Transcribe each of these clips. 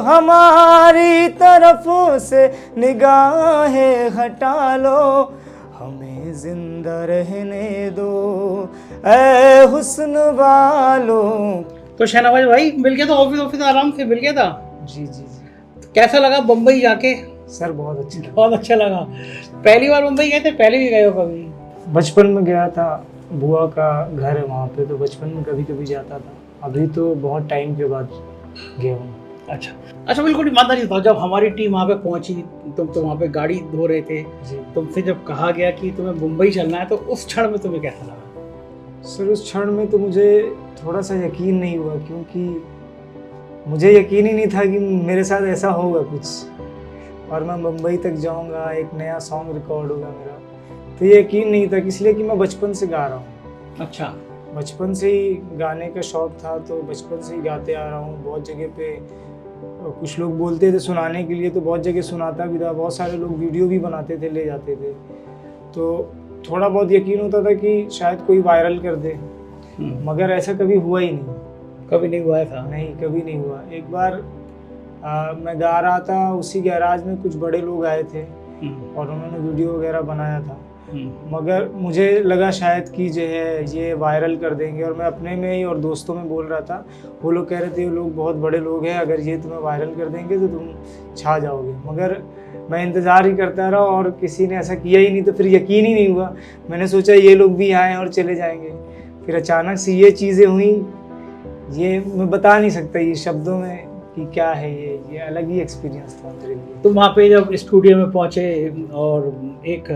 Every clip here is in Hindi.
हमारी तरफ से निगाहें हटा लो, हमें जिंदा रहने दो ऐ हुस्न वालो। तो शहनाबाज भाई मिल गया था, ऑफिस आराम से मिल गया था। जी जी जी। तो कैसा लगा बम्बई जाके? सर बहुत अच्छा लगा। बहुत अच्छा लगा। पहली बार मुंबई गए थे, पहले भी गए हो कभी? बचपन में गया था, बुआ का घर है वहाँ पे, तो बचपन में कभी कभी जाता था। अभी तो बहुत टाइम के बाद गया हूँ। अच्छा बिल्कुल ईमानदारी बताओ, जब हमारी टीम वहाँ पे पहुंची, तुम तो वहाँ पे गाड़ी धो रहे थे, तुमसे जब कहा गया कि तुम्हें मुंबई चलना है, तो उस क्षण में तुम्हें कैसा लगा? सर उस क्षण में तो मुझे थोड़ा सा यकीन नहीं हुआ, क्योंकि मुझे यकीन ही नहीं था कि मेरे साथ ऐसा होगा कुछ और मैं मुंबई तक जाऊंगा, एक नया सॉन्ग रिकॉर्ड होगा मेरा। तो ये यकीन नहीं था, इसलिए कि मैं बचपन से गा रहा हूँ। अच्छा। बचपन से ही गाने का शौक था, तो बचपन से ही गाते आ रहा हूँ। बहुत जगह पे कुछ लोग बोलते थे सुनाने के लिए, तो बहुत जगह सुनाता भी था। बहुत सारे लोग वीडियो भी बनाते थे, ले जाते थे, तो थोड़ा बहुत यकीन होता था कि शायद कोई वायरल कर दे, मगर ऐसा कभी हुआ ही नहीं। कभी नहीं हुआ था? नहीं, कभी नहीं हुआ। एक बार मैं गा रहा था, उसी गैराज में कुछ बड़े लोग आए थे और उन्होंने वीडियो वगैरह बनाया था, मगर मुझे लगा शायद कि जो है ये वायरल कर देंगे, और मैं अपने में ही और दोस्तों में बोल रहा था। वो लोग कह रहे थे ये लोग बहुत बड़े लोग हैं, अगर ये तुम्हें वायरल कर देंगे तो तुम छा जाओगे। मगर मैं इंतज़ार ही करता रहा और किसी ने ऐसा किया ही नहीं, तो फिर यकीन ही नहीं हुआ। मैंने सोचा ये लोग भी आए और चले जाएंगे, फिर अचानक से ये चीज़ें हुई। ये मैं बता नहीं सकता ये शब्दों में कि क्या है, ये अलग ही एक्सपीरियंस था मेरे लिए। तुम वहाँ पे जब स्टूडियो में पहुँचे और एक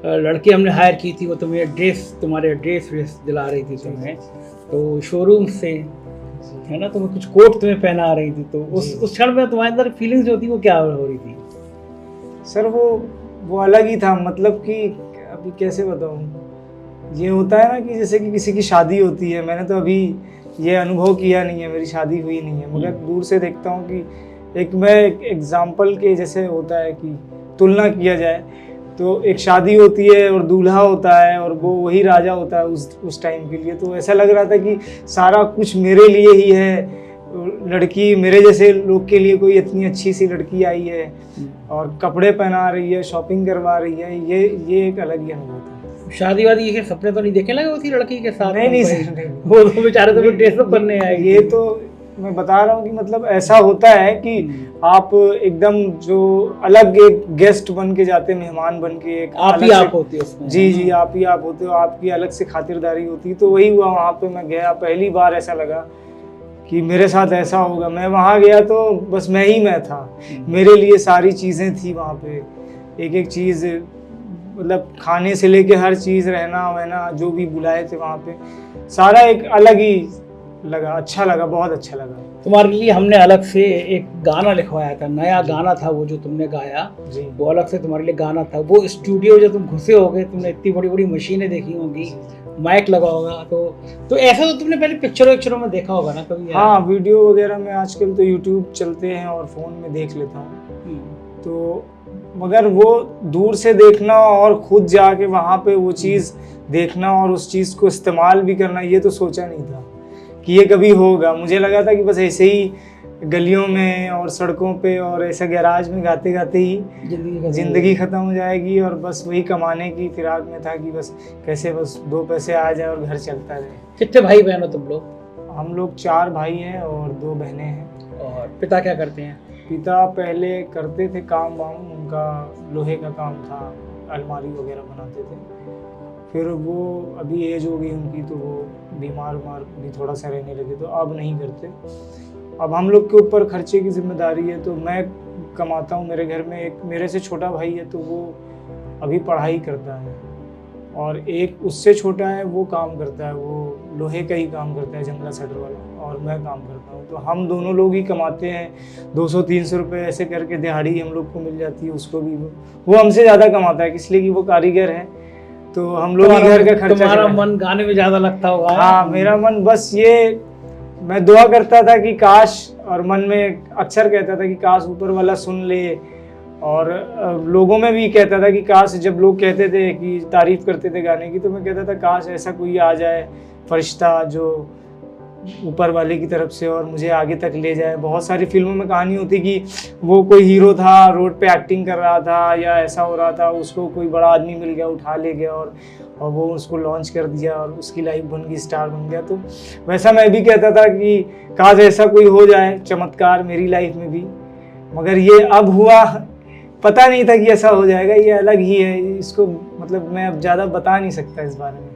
लड़की हमने हायर की थी, वो तुम्हारे ड्रेस दिला रही थी तुम्हें, तो शोरूम से, है ना, तुम्हें कुछ कोट तुम्हें पहना रही थी, तो उस क्षण में तुम्हारे अंदर फीलिंग्स जो थी वो क्या हो रही थी? सर वो अलग ही था। मतलब कि अभी कैसे बताऊँ, ये होता है ना कि जैसे कि किसी की शादी होती है, मैंने तो अभी ये अनुभव किया नहीं है, मेरी शादी हुई नहीं है, मगर दूर से देखता हूँ कि एक मैं एग्जाम्पल के जैसे होता है कि तुलना किया जाए, तो एक शादी होती है और दूल्हा होता है और वो वही राजा होता है उस टाइम के लिए। तो ऐसा लग रहा था कि सारा कुछ मेरे लिए ही है, लड़की मेरे जैसे लोग के लिए कोई इतनी अच्छी सी लड़की आई है और कपड़े पहना रही है, शॉपिंग करवा रही है। ये एक अलग ही अनुभव था। शादी वादी के सपने तो नहीं देखे लगे उसी लड़की के साथ? नहीं सर, नहीं। वो तो बेचारे तो ड्रेसअप करने आए। ये तो मैं बता रहा हूँ कि मतलब ऐसा होता है कि आप एकदम जो अलग एक गेस्ट बन के जाते, मेहमान बन के, एक आप होते हो उसमें। जी आप ही आप होते हो, आपकी अलग से खातिरदारी होती है। तो वही हुआ, वहाँ पे मैं गया, पहली बार ऐसा लगा कि मेरे साथ ऐसा होगा। मैं वहाँ गया तो बस मैं था, मेरे लिए सारी चीज़ें थी वहाँ पे, एक एक चीज़, मतलब खाने से लेके हर चीज़, रहना वहना, जो भी बुलाए थे वहाँ पे, सारा एक अलग ही लगा, अच्छा लगा, बहुत अच्छा लगा। तुम्हारे लिए हमने अलग से एक गाना लिखवाया था, नया गाना था वो जो तुमने गाया जी, वो अलग से तुम्हारे लिए गाना था। वो स्टूडियो जब तुम घुसे होगे, तुमने इतनी बड़ी बड़ी मशीनें देखी होंगी, माइक लगा होगा, तो ऐसा तो तुमने पहले पिक्चरों में देखा होगा ना कभी? हाँ, वीडियो वगैरह में आजकल तो यूट्यूब चलते हैं और फ़ोन में देख लेता हूँ, तो मगर वो दूर से देखना और खुद जाके वहाँ पे वो चीज़ देखना और उस चीज़ को इस्तेमाल भी करना, ये तो सोचा नहीं था कि ये कभी होगा। मुझे लगा था कि बस ऐसे ही गलियों में और सड़कों पे और ऐसा गैराज में गाते गाते ही ज़िंदगी ख़त्म हो जाएगी, और बस वही कमाने की फिराक में था कि बस कैसे बस 2 पैसे आ जाए और घर चलता रहे। कितने भाई बहन हो तुम लोग? हम लोग 4 भाई हैं और 2 बहनें हैं। और पिता क्या करते हैं? पिता पहले करते थे काम वाम, उनका लोहे का काम था, अलमारी वगैरह बनाते थे। फिर वो अभी एज हो गई उनकी, तो वो बीमार भी थोड़ा सा रहने लगे, तो अब नहीं करते। अब हम लोग के ऊपर खर्चे की जिम्मेदारी है, तो मैं कमाता हूँ। मेरे घर में एक मेरे से छोटा भाई है, तो वो अभी पढ़ाई करता है, और एक उससे छोटा है, वो काम करता है, वो लोहे का ही काम करता है, जंगला सेटर वाला, और मैं काम करता हूँ। तो हम दोनों लोग ही कमाते हैं, 200-300 रुपये ऐसे करके दिहाड़ी हम लोग को मिल जाती है। उसको भी वो हमसे ज़्यादा कमाता है, इसलिए कि वो कारीगर है, तो हम लोग ही घर का खर्चा। तुम्हारा मन गाने में ज़्यादा लगता होगा? हाँ, मेरा मन बस ये, मैं दुआ करता था कि काश, और मन में अक्सर कहता था कि काश ऊपर वाला सुन ले और लोगों में भी कहता था कि काश, जब लोग कहते थे कि तारीफ़ करते थे गाने की, तो मैं कहता था काश ऐसा कोई आ जाए फरिश्ता जो ऊपर वाले की तरफ से और मुझे आगे तक ले जाए। बहुत सारी फिल्मों में कहानी होती कि वो कोई हीरो था, रोड पे एक्टिंग कर रहा था या ऐसा हो रहा था, उसको कोई बड़ा आदमी मिल गया, उठा ले गया और वो उसको लॉन्च कर दिया और उसकी लाइफ बन गई, स्टार बन गया। तो वैसा मैं भी कहता था कि काश ऐसा कोई हो जाए चमत्कार मेरी लाइफ में भी, मगर ये अब हुआ, पता नहीं था कि ऐसा हो जाएगा, ये अलग ही है, इसको मतलब मैं अब ज़्यादा बता नहीं सकता इस बारे में।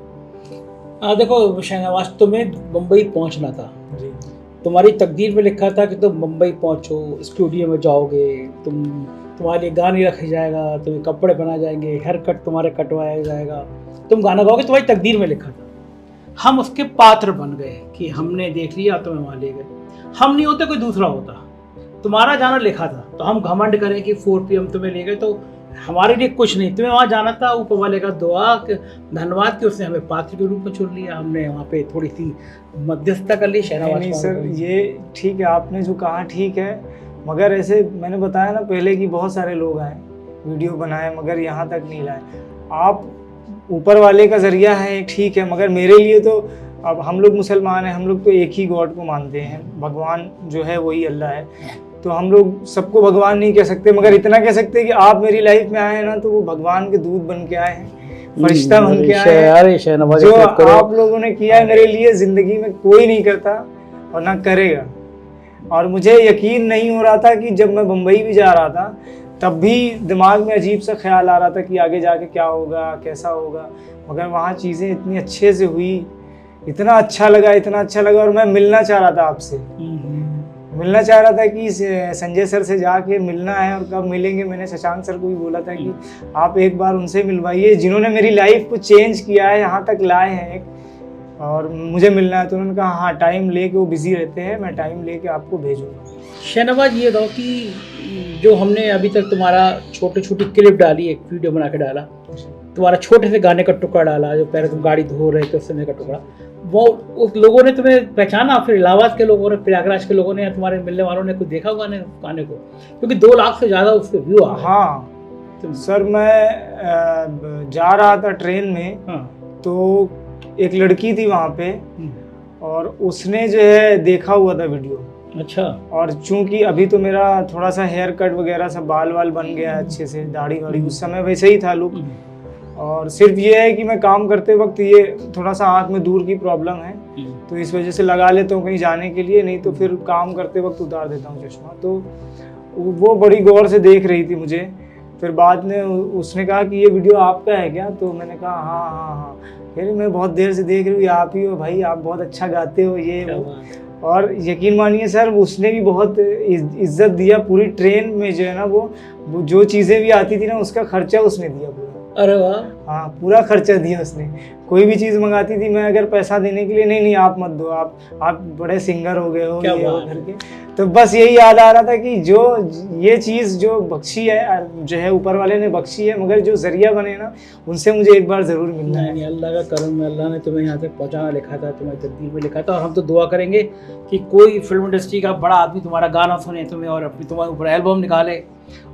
देखो शहनवाज, तुम्हें मुंबई पहुंचना था, जी, तुम्हारी तकदीर में लिखा था कि तुम मुंबई पहुंचो, स्टूडियो में जाओगे, तुम्हारे लिए गाने रखा जाएगा, तुम्हें कपड़े बनाए जाएंगे, हेयर कट तुम्हारे कटवाया जाएगा, तुम गाना गाओगे, तुम्हारी तकदीर में लिखा था। हम उसके पात्र बन गए कि हमने देख लिया, तुम्हें वहाँ ले गए। हम नहीं होते, कोई दूसरा होता। तुम्हारा जाना लिखा था, तो हम घमंड करें कि 4 PM तुम्हें ले गए, तो हमारे लिए कुछ नहीं, तुम्हें वहाँ जाना था। ऊपर वाले का दुआ, धन्यवाद कि उसने हमें पात्र के रूप में चुन लिया, हमने वहाँ पे थोड़ी सी मध्यस्थता कर ली। शहनवाज नहीं सर, ये ठीक है, आपने जो कहा ठीक है, मगर ऐसे मैंने बताया ना पहले कि बहुत सारे लोग आए, वीडियो बनाए, मगर यहाँ तक नहीं लाए। आप ऊपर वाले का जरिया है, ठीक है, मगर मेरे लिए तो, अब हम लोग मुसलमान हैं, हम लोग तो एक ही गॉड को मानते हैं, भगवान जो है वही अल्लाह है, तो हम लोग सबको भगवान नहीं कह सकते, मगर इतना कह सकते हैं कि आप मेरी लाइफ में आए हैं ना, तो वो भगवान के दूत बन के आए हैं, फरिश्ता बन के आए हैं। जो आप लोगों ने किया है मेरे लिए, जिंदगी में कोई नहीं करता और ना करेगा। और मुझे यकीन नहीं हो रहा था कि जब मैं मुंबई भी जा रहा था, तब भी दिमाग में अजीब सा ख्याल आ रहा था कि आगे जाके क्या होगा, कैसा होगा, मगर वहाँ चीज़ें इतनी अच्छे से हुई, इतना अच्छा लगा, और मैं मिलना चाह रहा था आपसे, मिलना चाह रहा था कि संजय सर से जाके मिलना है, और कब मिलेंगे। मैंने शशांक सर को भी बोला था कि आप एक बार उनसे मिलवाइए, जिन्होंने मेरी लाइफ को चेंज किया है, यहाँ तक लाए हैं एक, और मुझे मिलना है। तो उन्होंने कहा हाँ, टाइम लेके, वो बिजी रहते हैं, मैं टाइम लेके आपको भेजूंगा। शहनवाज, ये दो कि जो हमने अभी तक तुम्हारा छोटी छोटी क्लिप डाली, एक वीडियो बना के डाला, तुम्हारा छोटे से गाने का टुकड़ा डाला, जो पहले तुम गाड़ी धो रहे थे उस समय का टुकड़ा, वो उस लोगों ने तुम्हें पहचाना, फिर इलाहाबाद के लोगों ने, प्रयागराज के लोगों ने, या तुम्हारे मिलने वालों ने कुछ देखा गाने को, क्योंकि 2 लाख से ज़्यादा उसके व्यू आ गए। हाँ तो सर, मैं जा रहा था ट्रेन में, तो एक लड़की थी वहाँ पे, और उसने जो है देखा हुआ था वीडियो। अच्छा। और चूंकि अभी तो मेरा थोड़ा सा हेयर कट वगैरह सब, बाल वाल बन गया अच्छे से, दाढ़ी वाड़ी, उस समय वैसे ही था लुक, और सिर्फ ये है कि मैं काम करते वक्त ये थोड़ा सा आँख में दूर की प्रॉब्लम है, तो इस वजह से लगा लेता हूँ कहीं जाने के लिए, नहीं तो फिर काम करते वक्त उतार देता हूँ चश्मा। तो वो बड़ी गौर से देख रही थी मुझे। फिर बाद में उसने कहा कि ये वीडियो आपका है क्या? तो मैंने कहा हाँ हाँ हाँ। कह रही मैं बहुत देर से देख रही हूँ, आप ही हो भाई, आप बहुत अच्छा गाते हो ये वो। और यकीन मानिए सर, उसने भी बहुत इज्जत दिया। पूरी ट्रेन में जो है ना, वो जो चीज़ें भी आती थी ना, उसका खर्चा उसने दिया पूरा। अरे वाह। हाँ, पूरा खर्चा दिया उसने। कोई भी चीज़ मंगाती थी, मैं अगर पैसा देने के लिए, नहीं आप मत दो, आप बड़े सिंगर हो गए हो, ये हो करके। तो बस यही याद आ रहा था कि जो ये चीज़ जो बख्शी है, जो है ऊपर वाले ने बख्शी है, मगर जो जरिया बने ना, उनसे मुझे एक बार ज़रूर मिलना है। अल्लाह का करम है, अल्लाह ने तुम्हें यहाँ तक पहुँचाना लिखा था, तुम्हारी तकदीर में लिखा था। और हम तो दुआ करेंगे कि कोई फिल्म इंडस्ट्री का बड़ा आदमी तुम्हारा गाना सुने तुम्हें, और अपनी तुम्हारे ऊपर एल्बम निकाले,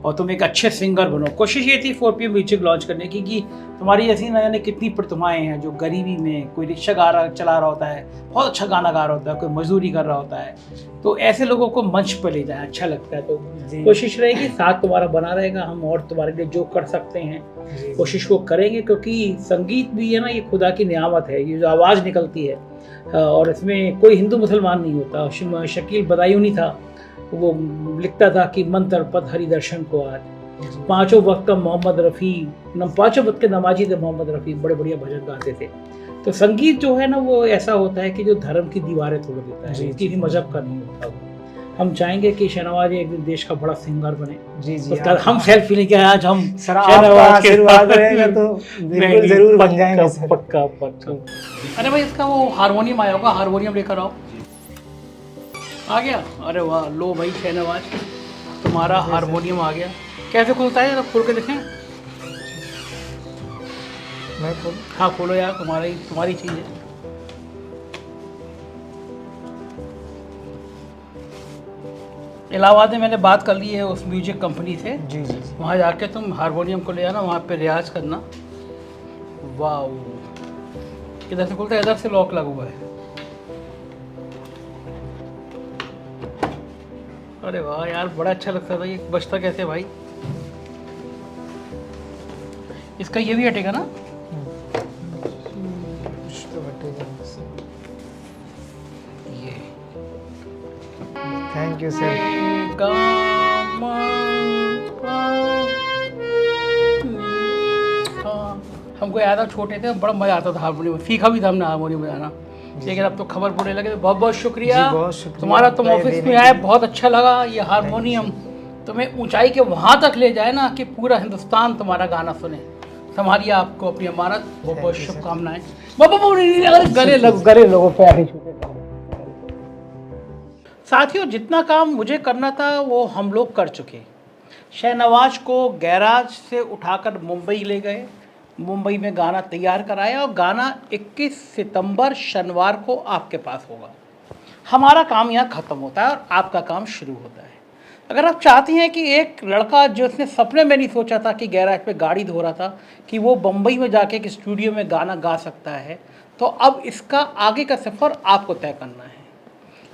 और तुम एक अच्छे सिंगर बनो। कोशिश ये थी 4PM म्यूजिक लॉन्च करने की, कि तुम्हारी ऐसी न जाने कितनी प्रतिमाएँ हैं जो गरीबी में, कोई रिक्शा चला रहा होता है, बहुत अच्छा गाना गा रहा होता है, कोई मजदूरी कर रहा होता है, तो ऐसे लोगों को मंच पर ले जाए, अच्छा लगता है। तो कोशिश रहेगी, साथ तुम्हारा बना रहेगा, हम और तुम्हारे लिए जो कर सकते हैं कोशिश को करेंगे, क्योंकि संगीत भी है ना, ये खुदा की नियामत है। ये जो आवाज़ निकलती है, और इसमें कोई हिंदू मुसलमान नहीं होता। शकील बदायूनी था, वो लिखता था कि मंत्र पद हरि दर्शन को आज, 5 वक्त का मोहम्मद रफ़ी, 5 वक्त के नमाजी थे मोहम्मद रफ़ी, बड़े बढ़िया भजन गाते थे। तो संगीत जो है ना, वो ऐसा होता है कि जो धर्म की दीवारें तोड़ देता है, किसी मजहब का नहीं होता। हम चाहेंगे कि शहनवाज एक दिन देश का बड़ा सिंगर बने। जी उसका हम सेल्फी लेके आज हम सर, आपका आशीर्वाद रहेगा तो बिल्कुल जरूर बन जाएंगे सर। पक्का। अरे भाई, इसका वो हारमोनियम आया होगा, हारमोनियम लेकर आओ। आ गया? अरे वाह, लो भाई शहनवाज, तुम्हारा हारमोनियम आ गया। कैसे खुलता है, जरा खोल के देखें। मैं खोल? हाँ खोलो यार, तुम्हारी चीज़ है। इलाहाबाद में मैंने बात कर ली है उस म्यूजिक कंपनी से, जी जी जी। वहाँ जाके तुम हारमोनियम को ले आना, वहाँ पे रियाज करना। वाह, इधर से खुलता है, इधर से लॉक लगा हुआ है। अरे वाह यार, बड़ा अच्छा लगता था। ये बजता कैसे भाई? इसका ये भी हटेगा ना? कुछ तो हटेगा इससे। ये थैंक यू सर। हमको याद है छोटे थे, बड़ा मजा आता था हारमोनियम, सीखा भी था हमने हारमोनियम बजाना। लेकिन अब तो खबर पड़ने लगे। तो बहुत बहुत शुक्रिया, जी, बहुत शुक्रिया तुम्हारा। तुम आपका ये ऑफिस देने में के आए, लिए। बहुत अच्छा लगा। ये हारमोनियम तुम्हें ऊंचाई के वहां तक ले जाए ना कि पूरा हिंदुस्तान तुम्हारा गाना सुने। संभालिए आपको अपनी अमानत। बहुत बहुत Thank you, sir. शुभकामनाएं। गले लोगों पे आगे छूटे। साथियों, जितना काम मुझे करना था वो हम लोग कर चुके। शहनवाज को गैराज से उठाकर मुंबई ले गए, मुंबई में गाना तैयार कराया और गाना 21 सितंबर शनिवार को आपके पास होगा। हमारा काम यहाँ ख़त्म होता है और आपका काम शुरू होता है। अगर आप चाहती हैं कि एक लड़का जो उसने सपने में नहीं सोचा था कि गैराज पे गाड़ी धो रहा था कि वो बम्बई में जाके एक स्टूडियो में गाना गा सकता है, तो अब इसका आगे का सफ़र आपको तय करना है।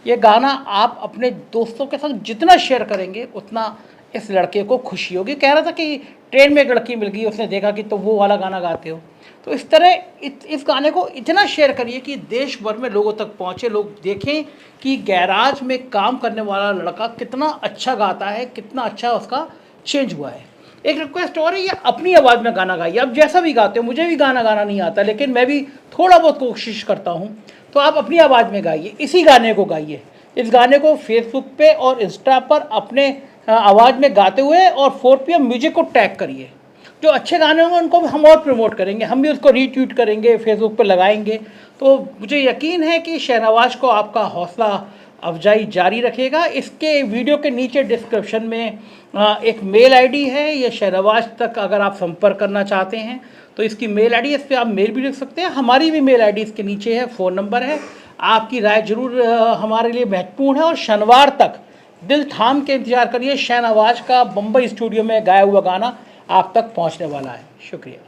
ये गाना आप अपने दोस्तों के साथ जितना शेयर करेंगे उतना इस लड़के को खुशी होगी। कह रहा था कि ट्रेन में एक लड़की मिल गई, उसने देखा कि तो वो वाला गाना गाते हो। तो इस तरह इस गाने को इतना शेयर करिए कि देश भर में लोगों तक पहुँचे, लोग देखें कि गैराज में काम करने वाला लड़का कितना अच्छा गाता है, कितना अच्छा उसका चेंज हुआ है। एक रिक्वेस्ट और है, ये अपनी आवाज़ में गाना गाइए। अब जैसा भी गाते हो, मुझे भी गाना गाना नहीं आता, लेकिन मैं भी थोड़ा बहुत कोशिश करता हूँ। तो आप अपनी आवाज़ में गाइए, इसी गाने को गाइए। इस गाने को फेसबुक पे और इंस्टा पर अपने आवाज़ में गाते हुए और 4PM म्यूजिक को टैग करिए। जो अच्छे गाने होंगे उनको हम और प्रमोट करेंगे, हम भी उसको रीट्वीट करेंगे, फेसबुक पे लगाएंगे। तो मुझे यकीन है कि शहनवाज को आपका हौसला अफजाई जारी रखेगा। इसके वीडियो के नीचे डिस्क्रिप्शन में एक मेल आईडी है, ये शहनवाज तक अगर आप संपर्क करना चाहते हैं तो इसकी मेल आईडी, इस पर आप मेल भी लिख सकते हैं। हमारी भी मेल आईडी इसके नीचे है, फ़ोन नंबर है। आपकी राय जरूर हमारे लिए महत्वपूर्ण है। और शनिवार तक दिल थाम के इंतजार करिए, शहनवाज का बम्बई स्टूडियो में गाया हुआ गाना आप तक पहुंचने वाला है। शुक्रिया।